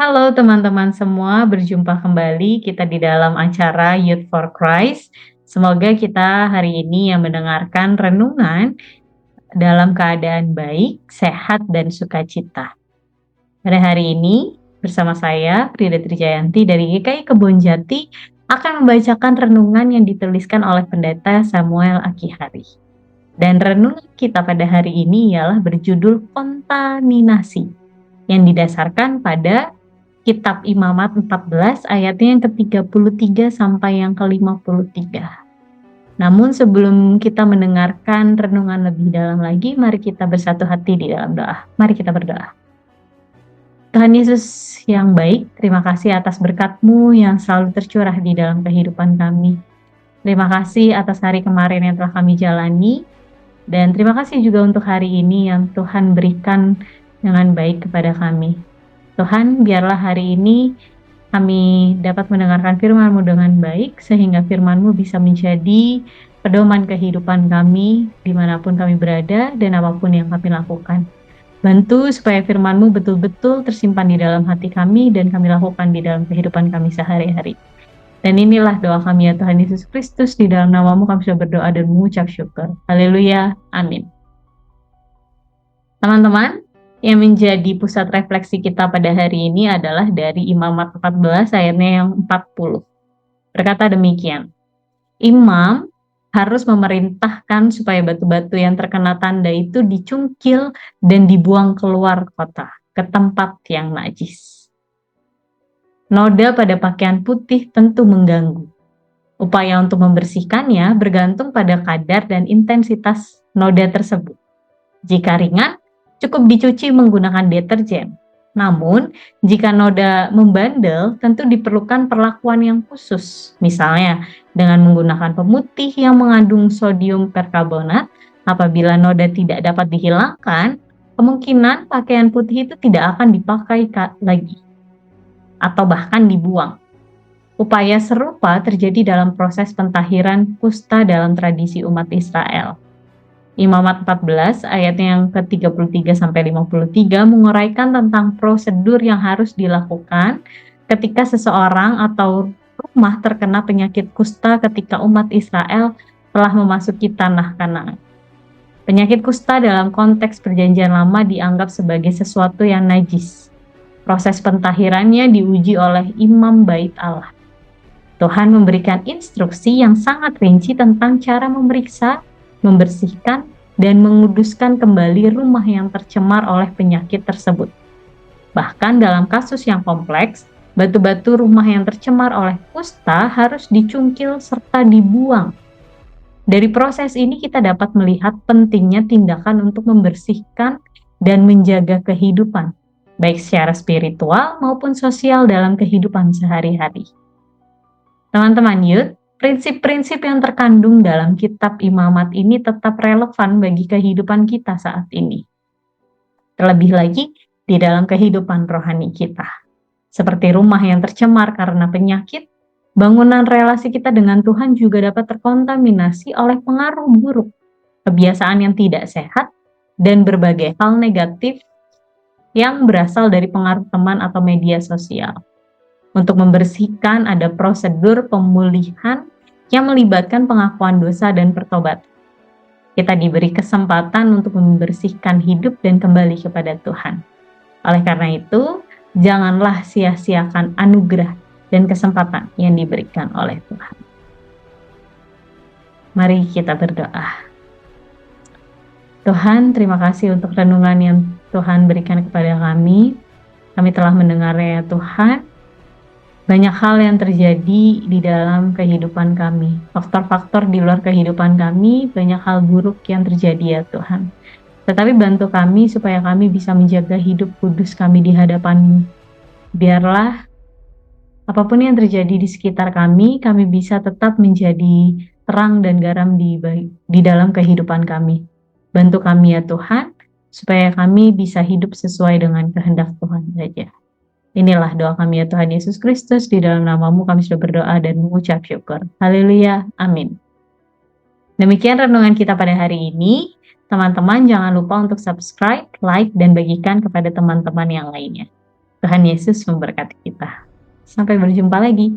Halo teman-teman semua, berjumpa kembali kita di dalam acara Youth for Christ. Semoga kita hari ini yang mendengarkan renungan dalam keadaan baik, sehat, dan sukacita. Pada hari ini, bersama saya, Frida Trijayanti dari GKI Kebonjati, akan membacakan renungan yang dituliskan oleh Pendeta Samuel Akihari. Dan renungan kita pada hari ini ialah berjudul kontaminasi, yang didasarkan pada Kitab Imamat 14 ayatnya yang ke-33 sampai yang ke-53. Namun sebelum kita mendengarkan renungan lebih dalam lagi, mari kita bersatu hati di dalam doa. Mari kita berdoa. Tuhan Yesus yang baik, terima kasih atas berkat-Mu yang selalu tercurah di dalam kehidupan kami. Terima kasih atas hari kemarin yang telah kami jalani, dan terima kasih juga untuk hari ini yang Tuhan berikan dengan baik kepada kami. Tuhan, biarlah hari ini kami dapat mendengarkan firman-Mu dengan baik, sehingga firman-Mu bisa menjadi pedoman kehidupan kami, dimanapun kami berada dan apapun yang kami lakukan. Bantu supaya firman-Mu betul-betul tersimpan di dalam hati kami dan kami lakukan di dalam kehidupan kami sehari-hari. Dan inilah doa kami ya Tuhan Yesus Kristus, di dalam nama-Mu kami sudah berdoa dan mengucap syukur. Haleluya, amin. Teman-teman, yang menjadi pusat refleksi kita pada hari ini adalah dari Imamat 14 ayatnya yang 40. Berkata demikian, imam harus memerintahkan supaya batu-batu yang terkena tanda itu dicungkil dan dibuang keluar kota, ke tempat yang najis. Noda pada pakaian putih tentu mengganggu. Upaya untuk membersihkannya bergantung pada kadar dan intensitas noda tersebut. Jika ringan, cukup dicuci menggunakan deterjen. Namun, jika noda membandel, tentu diperlukan perlakuan yang khusus. Misalnya, dengan menggunakan pemutih yang mengandung sodium perkarbonat, apabila noda tidak dapat dihilangkan, kemungkinan pakaian putih itu tidak akan dipakai lagi, atau bahkan dibuang. Upaya serupa terjadi dalam proses pentahiran kusta dalam tradisi umat Israel. Imamat 14 ayatnya yang ke-33 sampai 53 menguraikan tentang prosedur yang harus dilakukan ketika seseorang atau rumah terkena penyakit kusta ketika umat Israel telah memasuki tanah Kanaan. Penyakit kusta dalam konteks perjanjian lama dianggap sebagai sesuatu yang najis. Proses pentahirannya diuji oleh imam bait Allah. Tuhan memberikan instruksi yang sangat rinci tentang cara memeriksa, membersihkan, dan menguduskan kembali rumah yang tercemar oleh penyakit tersebut. Bahkan dalam kasus yang kompleks, batu-batu rumah yang tercemar oleh kusta harus dicungkil serta dibuang. Dari proses ini kita dapat melihat pentingnya tindakan untuk membersihkan dan menjaga kehidupan, baik secara spiritual maupun sosial dalam kehidupan sehari-hari. Teman-teman youth, prinsip-prinsip yang terkandung dalam kitab Imamat ini tetap relevan bagi kehidupan kita saat ini. Terlebih lagi di dalam kehidupan rohani kita. Seperti rumah yang tercemar karena penyakit, bangunan relasi kita dengan Tuhan juga dapat terkontaminasi oleh pengaruh buruk, kebiasaan yang tidak sehat, dan berbagai hal negatif yang berasal dari pengaruh teman atau media sosial. Untuk membersihkan ada prosedur pemulihan yang melibatkan pengakuan dosa dan pertobatan. Kita diberi kesempatan untuk membersihkan hidup dan kembali kepada Tuhan. Oleh karena itu, janganlah sia-siakan anugerah dan kesempatan yang diberikan oleh Tuhan. Mari kita berdoa. Tuhan, terima kasih untuk renungan yang Tuhan berikan kepada kami. Kami telah mendengarnya ya Tuhan. Banyak hal yang terjadi di dalam kehidupan kami. Faktor-faktor di luar kehidupan kami, banyak hal buruk yang terjadi ya Tuhan. Tetapi bantu kami supaya kami bisa menjaga hidup kudus kami di hadapan-Mu. Biarlah apapun yang terjadi di sekitar kami bisa tetap menjadi terang dan garam di dalam kehidupan kami. Bantu kami ya Tuhan, supaya kami bisa hidup sesuai dengan kehendak Tuhan saja. Inilah doa kami ya Tuhan Yesus Kristus, di dalam nama-Mu kami sudah berdoa dan mengucap syukur. Haleluya, amin. Demikian renungan kita pada hari ini. Teman-teman jangan lupa untuk subscribe, like, dan bagikan kepada teman-teman yang lainnya. Tuhan Yesus memberkati kita. Sampai berjumpa lagi.